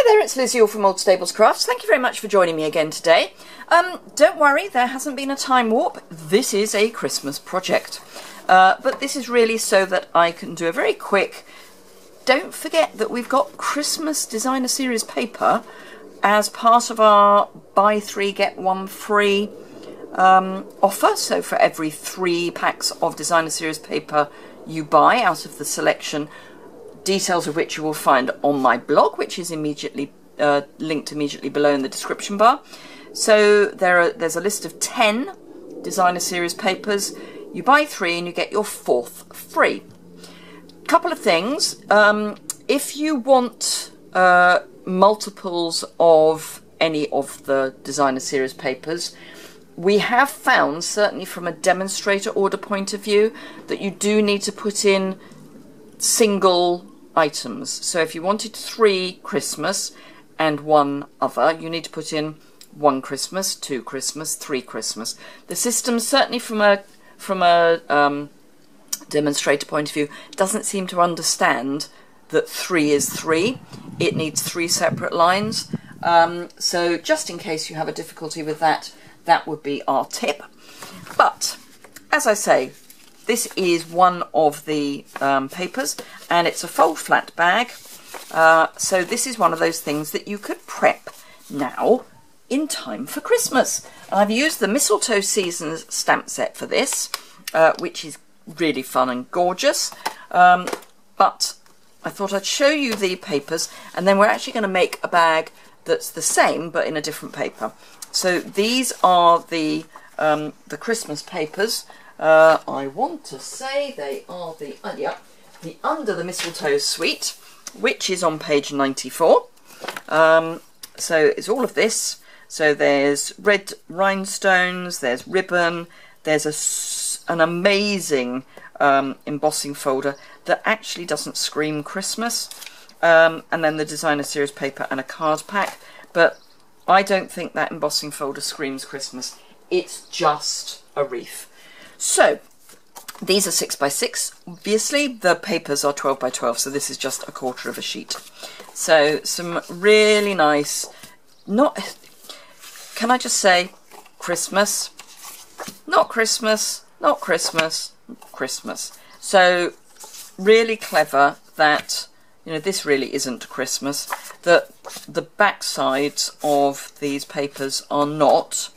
there, it's Liz Yuille from Old Stables Crafts. Thank you very much for joining me again today. Don't worry, there hasn't been a time warp. This is a Christmas project. But this is really so that I can do a very quick... Don't forget that we've got Christmas Designer Series paper as part of our buy 3 get 1 free offer. So for every 3 packs of Designer Series paper you buy out of the selection, details of which you will find on my blog, which is immediately linked immediately below in the description bar. So there's a list of 10 Designer Series papers. You buy 3 and you get your 4th free. Couple of things. If you want multiples of any of the Designer Series papers, we have found, certainly from a demonstrator order point of view, that you do need to put in single items. So if you wanted 3 Christmas and 1 other, you need to put in 1 Christmas, 2 Christmas, 3 Christmas. The system, certainly from a demonstrator point of view, doesn't seem to understand that 3 is 3. It needs 3 separate lines. So just in case you have a difficulty with that, that would be our tip. But as I say, this is one of the papers, and it's a fold flat bag. So this is one of those things that you could prep now in time for Christmas. I've used the Mistletoe Seasons stamp set for this, which is really fun and gorgeous. But I thought I'd show you the papers, and then we're actually going to make a bag that's the same but in a different paper. So these are the Christmas papers. I want to say they are the Under the Mistletoe suite, which is on page 94. So it's all of this. So there's red rhinestones, there's ribbon, there's an amazing embossing folder that actually doesn't scream Christmas, and then the Designer Series paper and a card pack. But I don't think that embossing folder screams Christmas. It's just a wreath. So these are 6 by 6. Obviously the papers are 12 by 12, so this is just a quarter of a sheet. So some really nice, can I just say, Christmas, not Christmas, not Christmas, Christmas. So really clever that, you know, this really isn't Christmas, that the back sides of these papers are not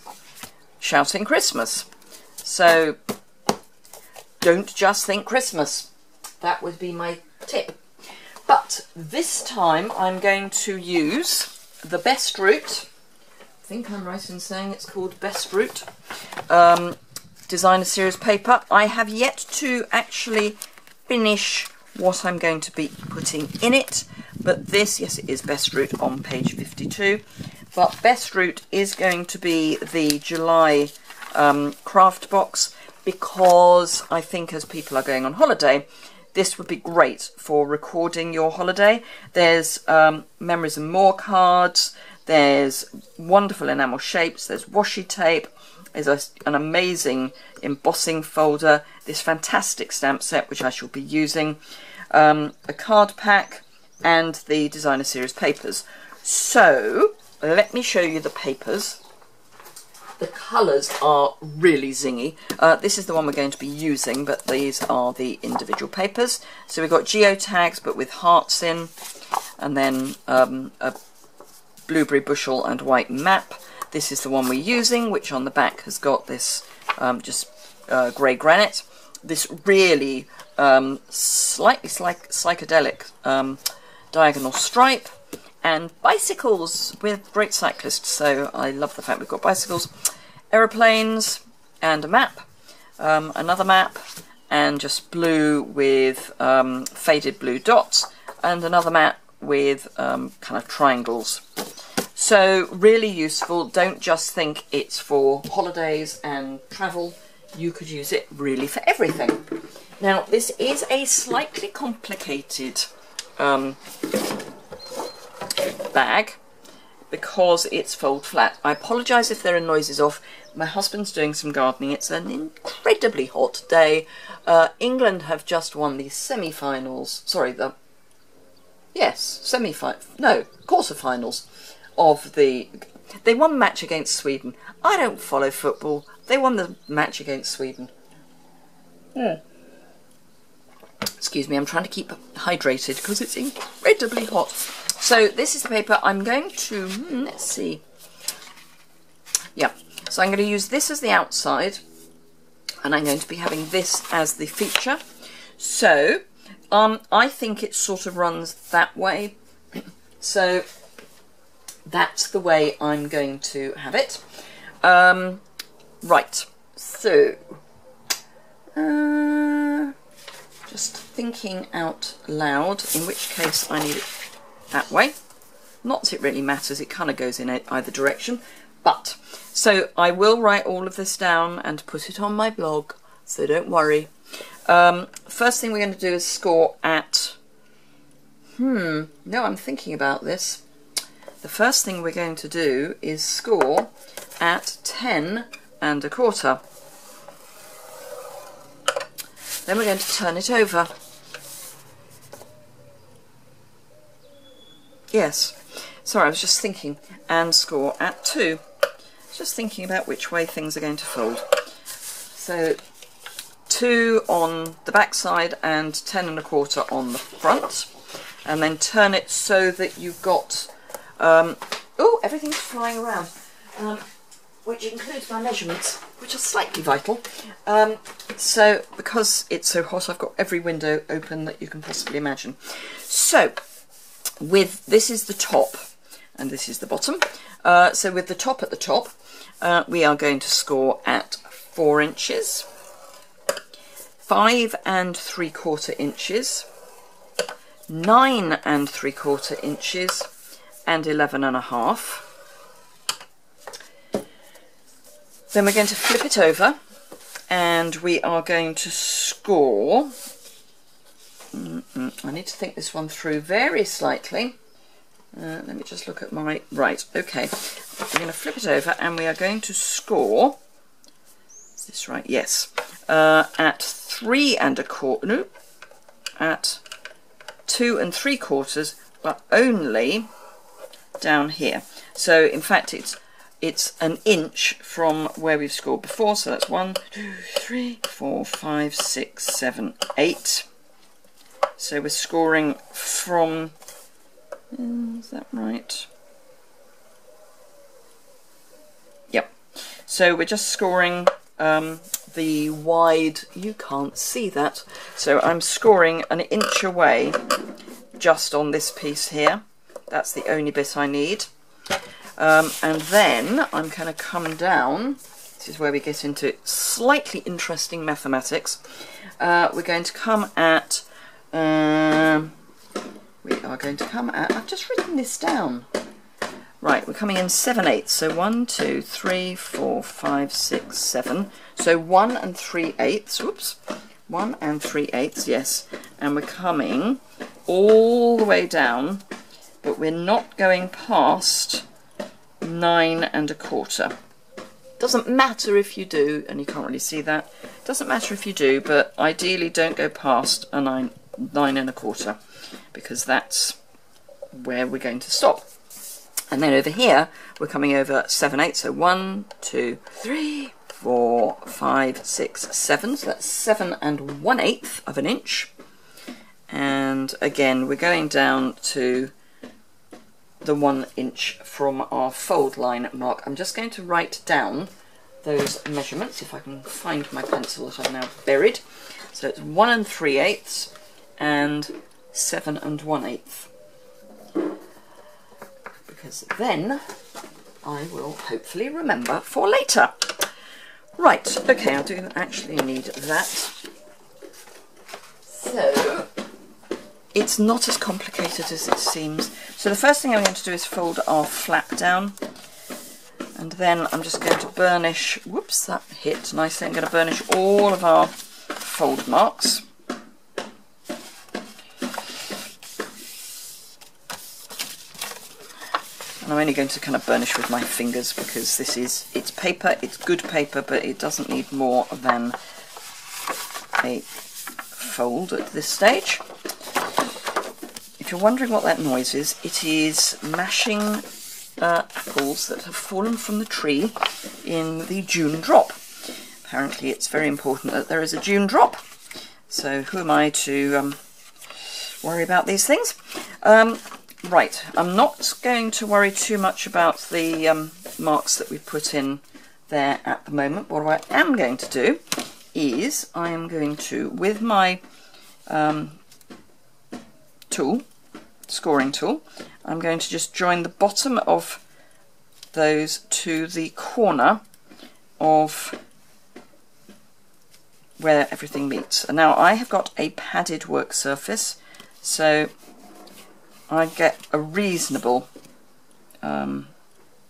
shouting Christmas. So don't just think Christmas. That would be my tip. But this time I'm going to use the Best Route. I think I'm right in saying it's called Best Route. Designer Series paper. I have yet to actually finish what I'm going to be putting in it, but this, yes, it is Best Route on page 52, but Best Route is going to be the July craft box, because I think as people are going on holiday, this would be great for recording your holiday. There's Memories and More cards, there's wonderful enamel shapes, there's washi tape, there's an amazing embossing folder, this fantastic stamp set which I shall be using, a card pack, and the Designer Series papers. So let me show you the papers. The colours are really zingy. This is the one we're going to be using, but these are the individual papers. So we've got geotags but with hearts in, and then a blueberry bushel and white map. This is the one we're using, which on the back has got this just grey granite. This really slightly psychedelic diagonal stripe, and bicycles with great cyclists. So I love the fact we've got bicycles, aeroplanes, and a map, another map, and just blue with faded blue dots, and another map with kind of triangles. So really useful. Don't just think it's for holidays and travel. You could use it really for everything. Now this is a slightly complicated bag because it's fold flat. I apologise if there are noises off. My husband's doing some gardening. It's an incredibly hot day. England have just won the semi-finals. Sorry, yes, quarterfinals of the... They won the match against Sweden. I don't follow football. They won the match against Sweden. Excuse me, I'm trying to keep hydrated because it's incredibly hot. So this is the paper I'm going to... let's see. Yeah, so I'm going to use this as the outside, and I'm going to be having this as the feature. So I think it sort of runs that way. So that's the way I'm going to have it. Right, so just thinking out loud, in which case I need it that way. Not that it really matters, it kind of goes in either direction. But, so I will write all of this down and put it on my blog, so don't worry. First thing we're going to do is score at... no, I'm thinking about this. The first thing we're going to do is score at 10 1/4. Then we're going to turn it over. Yes, sorry, I was just thinking, and score at 2. Just thinking about which way things are going to fold. So 2 on the back side and 10 1/4 on the front, and then turn it so that you've got oh, everything's flying around, which includes my measurements, which are slightly vital. So because it's so hot, I've got every window open that you can possibly imagine. So with this is the top and this is the bottom. So with the top at the top, we are going to score at 4 inches, 5 3/4 inches, 9 3/4 inches, and 11 1/2. Then we're going to flip it over and we are going to score... I need to think this one through very slightly. Let me just look at my... Right, okay. We're going to flip it over and we are going to score... Is this right? Yes. At 3 1/4... No. At 2 3/4, but only down here. So in fact it's an inch from where we've scored before. So that's 1, 2, 3, 4, 5, 6, 7, 8. So we're scoring from... is that right? Yep. So we're just scoring the wide... You can't see that. So I'm scoring an inch away just on this piece here. That's the only bit I need. And then I'm going to come down. This is where we get into slightly interesting mathematics. We're going to come at... I've just written this down. Right, we're coming in 7/8. So 1, 2, 3, 4, 5, 6, 7. So 1 3/8. Whoops. 1 3/8, yes. And we're coming all the way down, but we're not going past 9 1/4. Doesn't matter if you do, and you can't really see that. Doesn't matter if you do, but ideally don't go past a 9 1/4, because that's where we're going to stop. And then over here we're coming over 7/8. So 1, 2, 3, 4, 5, 6, 7. So that's 7 1/8 of an inch. And again we're going down to the 1 inch from our fold line mark. I'm just going to write down those measurements if I can find my pencil that I've now buried. So it's 1 3/8 and 7 1/8, because then I will hopefully remember for later. Right, okay, I do actually need that. So it's not as complicated as it seems. So the first thing I'm going to do is fold our flap down, and then I'm just going to burnish, whoops, that hit nicely. I'm going to burnish all of our fold marks. And I'm only going to kind of burnish with my fingers because it's paper, it's good paper, but it doesn't need more than a fold at this stage. if you're wondering what that noise is, it is mashing apples that have fallen from the tree in the June drop. Apparently it's very important that there is a June drop, so who am I to worry about these things? Right, I'm not going to worry too much about the marks that we put in there at the moment. What I am going to do is I am going to, with my scoring tool, I'm going to just join the bottom of those to the corner of where everything meets. And now I have got a padded work surface, so I get a reasonable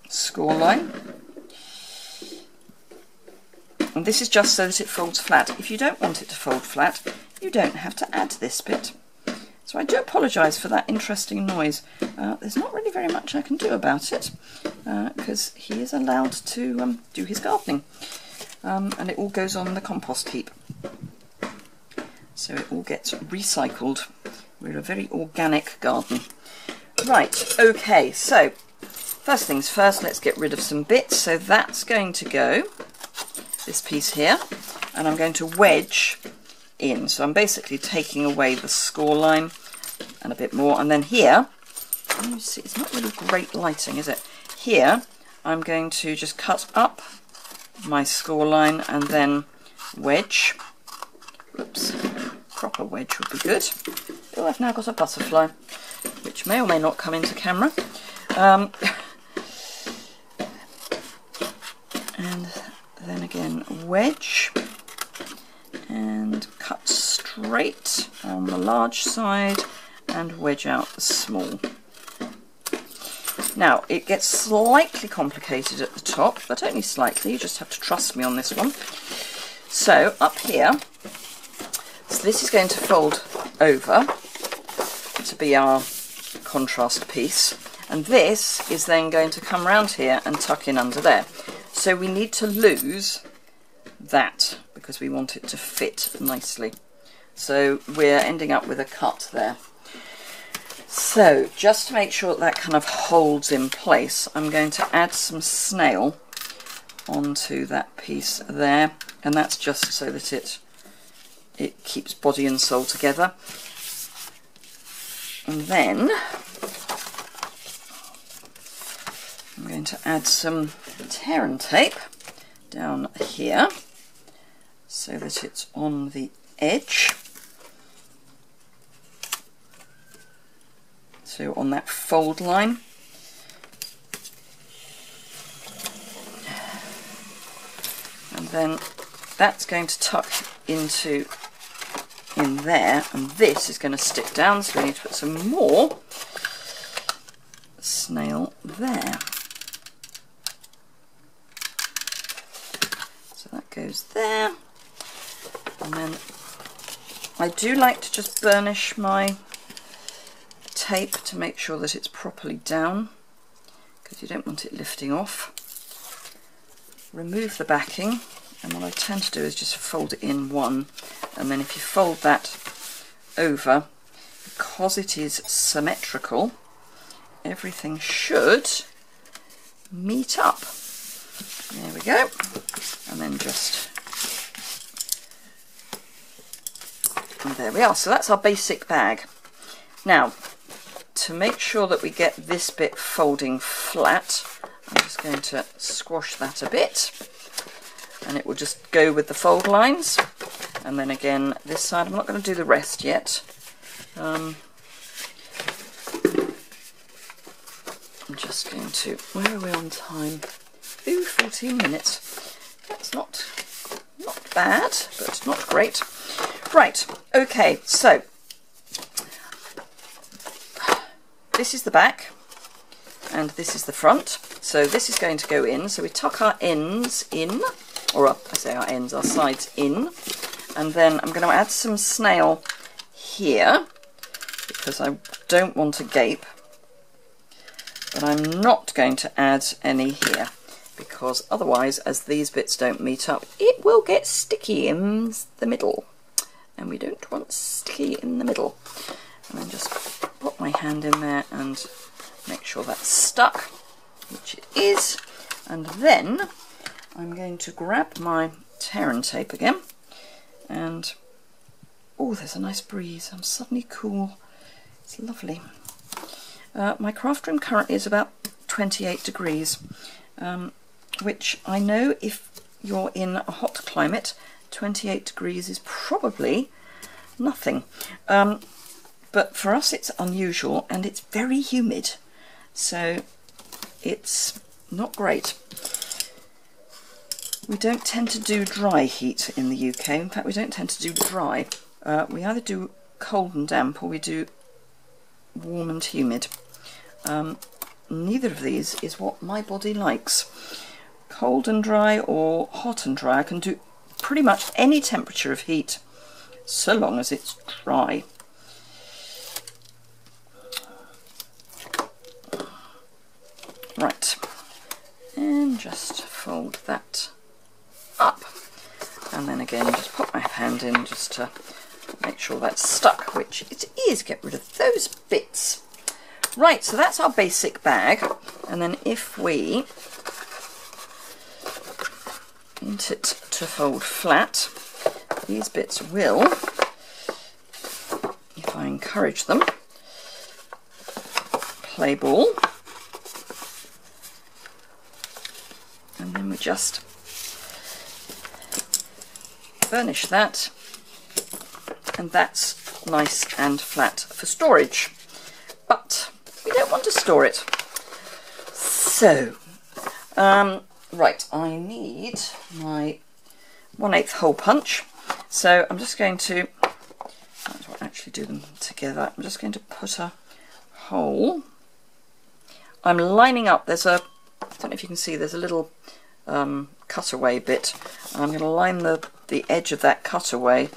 score line. And this is just so that it folds flat. If you don't want it to fold flat, you don't have to add this bit. So I do apologise for that interesting noise. There's not really very much I can do about it, because he is allowed to do his gardening. And it all goes on the compost heap. So it all gets recycled. We're a very organic garden. Right, okay, so first things first, let's get rid of some bits. So that's going to go, this piece here, and I'm going to wedge in. So I'm basically taking away the score line and a bit more. And then here, you see, it's not really great lighting, is it? Here, I'm going to just cut up my score line and then wedge. Oops, proper wedge would be good. Oh, I've now got a butterfly, which may or may not come into camera. And then again, wedge and cut straight on the large side and wedge out the small. Now, it gets slightly complicated at the top, but only slightly. You just have to trust me on this one. So, up here, so this is going to fold over to be our contrast piece, and this is then going to come around here and tuck in under there. So we need to lose that because we want it to fit nicely. So we're ending up with a cut there. So just to make sure that kind of holds in place, I'm going to add some snail onto that piece there, and that's just so that it keeps body and soul together. And then I'm going to add some tear and tape down here so that it's on the edge. So on that fold line. And then that's going to tuck into in there, and this is going to stick down, so we need to put some more snail there. So that goes there, and then I do like to just burnish my tape to make sure that it's properly down, because you don't want it lifting off. Remove the backing, and what I tend to do is just fold it in one, and then if you fold that over, because it is symmetrical, everything should meet up. There we go. And then just, and there we are. So that's our basic bag. Now, to make sure that we get this bit folding flat, I'm just going to squash that a bit, and it will just go with the fold lines. And then again this side, I'm not going to do the rest yet. I'm just going to, where are we on time? Ooh, 14 minutes. That's not bad, but not great. Right, okay, so this is the back and this is the front. So this is going to go in, so we tuck our ends in, or I say our ends, our sides in, and then I'm going to add some snail here because I don't want a gape, but I'm not going to add any here because otherwise, as these bits don't meet up, it will get sticky in the middle, and we don't want sticky in the middle. And then just put my hand in there and make sure that's stuck, which it is, and then I'm going to grab my tear and tape again, and oh, there's a nice breeze. I'm suddenly cool. It's lovely. My craft room currently is about 28 degrees, which I know if you're in a hot climate, 28 degrees is probably nothing. But for us it's unusual, and it's very humid, so it's not great. We don't tend to do dry heat in the UK. In fact, we don't tend to do dry. We either do cold and damp, or we do warm and humid. Neither of these is what my body likes. Cold and dry or hot and dry. I can do pretty much any temperature of heat, so long as it's dry. Right, and just fold that up, and then again just put my hand in just to make sure that's stuck, which it is. Get rid of those bits. Right, so that's our basic bag, and then if we want it to fold flat, these bits will, if I encourage them, play ball, and then we just burnish that, and that's nice and flat for storage. But we don't want to store it. So, right, I need my 1/8 hole punch. So I'm just going to, I don't actually do them together. I'm just going to put a hole. I'm lining up, there's a, I don't know if you can see, there's a little cutaway bit. I'm going to line the edge of that cutaway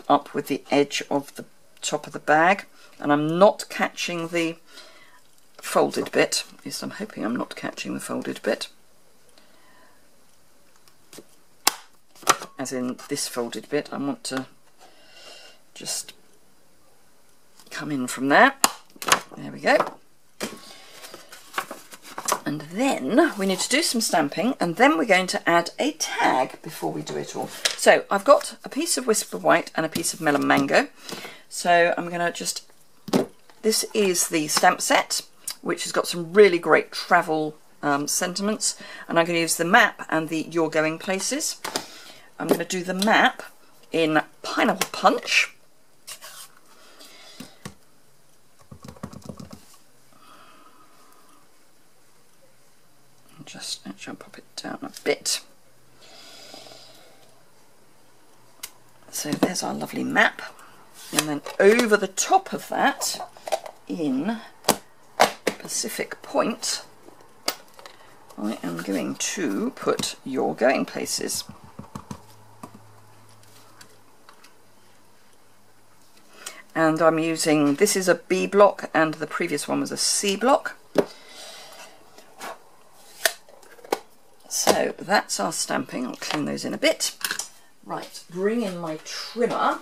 up with the edge of the top of the bag, and I'm not catching the folded bit. At least I'm hoping I'm not catching the folded bit, as in this folded bit. I want to just come in from there. There we go. And then we need to do some stamping, and then we're going to add a tag before we do it all. So I've got a piece of Whisper White and a piece of Melon Mango. So I'm going to just, this is the stamp set, which has got some really great travel sentiments, and I'm going to use the map and the You're Going Places. I'm going to do the map in Pineapple Punch. Just actually I'll pop it down a bit. So there's our lovely map, and then over the top of that, in Pacific Point, I am going to put You're Going Places. And I'm using, this is a B block and the previous one was a C block. So that's our stamping. I'll clean those in a bit. Right, bring in my trimmer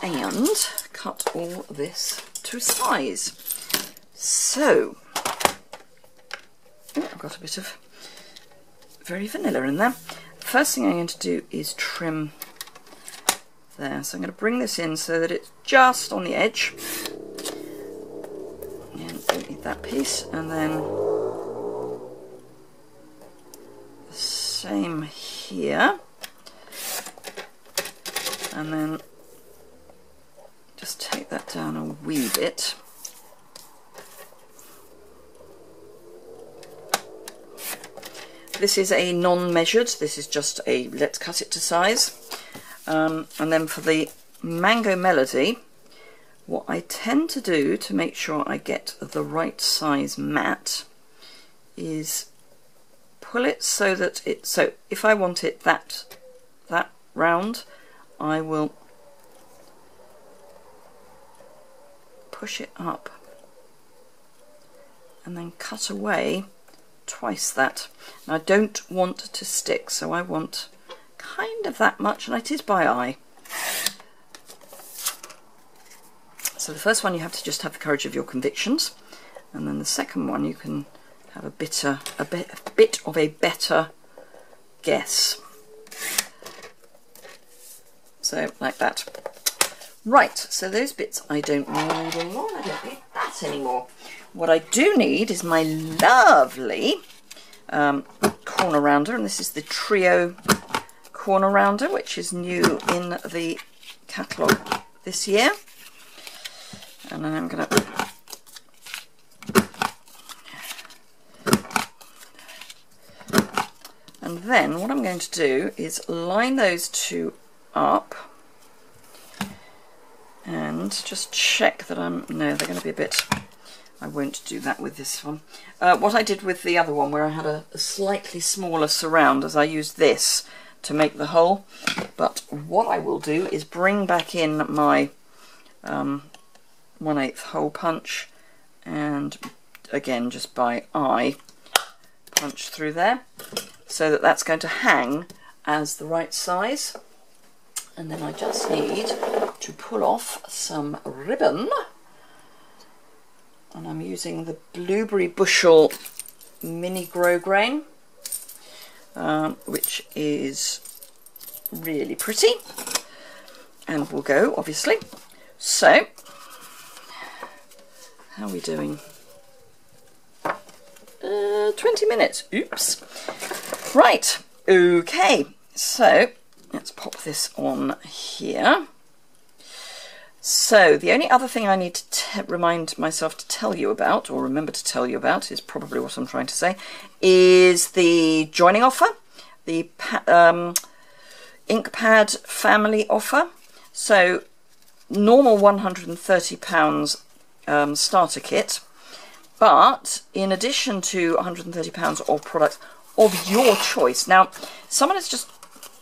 and cut all this to size. So, I've got a bit of very vanilla in there. First thing I'm going to do is trim there. So I'm going to bring this in so that it's just on the edge. And don't need that piece. And then same here, and then just take that down a wee bit. This is a non-measured, this is just a let's cut it to size. And then for the Mango Melody, what I tend to do to make sure I get the right size mat is pull it so that it, so if I want it that round, I will push it up and then cut away twice that. And I don't want to stick, so I want kind of that much, and it is by eye. So the first one you have to just have the courage of your convictions, and then the second one you can have a bit of a better guess. So like that. Right, so those bits I don't need anymore. I don't need that anymore. What I do need is my lovely corner rounder, and this is the Trio corner rounder, which is new in the catalogue this year. And then I'm going to then what I'm going to do is line those two up and just check that no, they're going to be a bit, I won't do that with this one. What I did with the other one, where I had a slightly smaller surround, as I used this to make the hole. But what I will do is bring back in my 1/8 hole punch, and again just by eye punch through there, so that that's going to hang as the right size. And then I just need to pull off some ribbon, and I'm using the Blueberry Bushel mini grosgrain, which is really pretty, and will go obviously. So how are we doing? 20 minutes. Oops. Right, okay, so let's pop this on here. So the only other thing I need to remind myself to tell you about, or remember to tell you about, is probably what I'm trying to say, is the joining offer, the ink pad family offer. So normal £130 starter kit, but in addition to £130 of products of your choice. Now, someone has just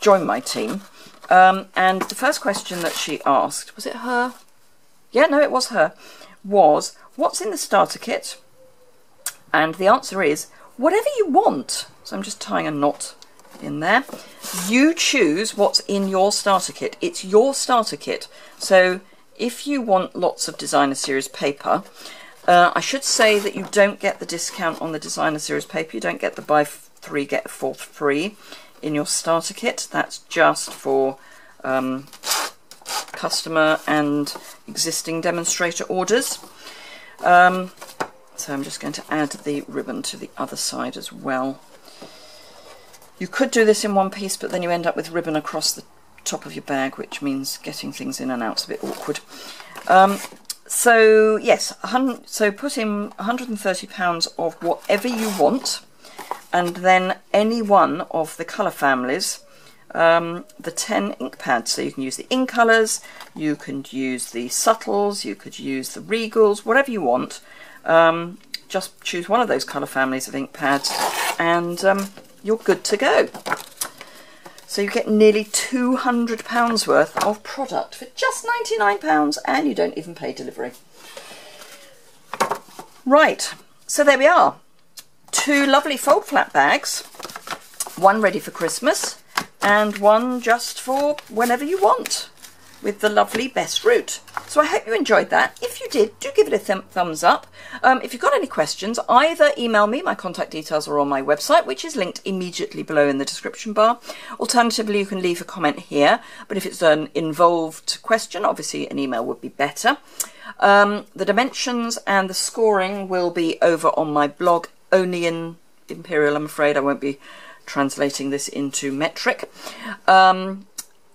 joined my team, and the first question that she asked, was it her? Yeah, no, it was her, was, what's in the starter kit? And the answer is, whatever you want. So I'm just tying a knot in there. You choose what's in your starter kit. It's your starter kit. So if you want lots of designer series paper, I should say that you don't get the discount on the designer series paper. You don't get the buy 3 get 4 free in your starter kit. That's just for customer and existing demonstrator orders. So I'm just going to add the ribbon to the other side as well. You could do this in one piece, but then you end up with ribbon across the top of your bag, which means getting things in and out is a bit awkward. So yes, so put in £130 of whatever you want, and then any one of the colour families, the 10 ink pads. So you can use the ink colours, you can use the subtles, you could use the regals, whatever you want. Just choose one of those colour families of ink pads, and you're good to go. So you get nearly £200 worth of product for just £99, and you don't even pay delivery. Right, so there we are. 2 lovely fold flat bags, one ready for Christmas and one just for whenever you want, with the lovely Best Route. So I hope you enjoyed that. If you did, do give it a thumbs up. If you've got any questions, either email me, my contact details are on my website, which is linked immediately below in the description bar. Alternatively, you can leave a comment here, but if it's an involved question, obviously an email would be better. The dimensions and the scoring will be over on my blog, only in Imperial, I'm afraid. I won't be translating this into metric.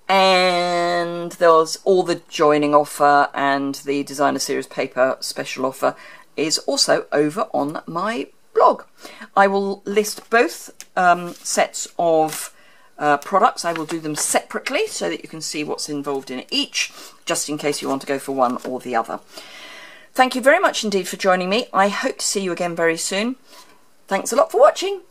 And there's all the joining offer, and the designer series paper special offer is also over on my blog. I will list both sets of products. I will do them separately so that you can see what's involved in each, just in case you want to go for one or the other. Thank you very much indeed for joining me. I hope to see you again very soon. Thanks a lot for watching.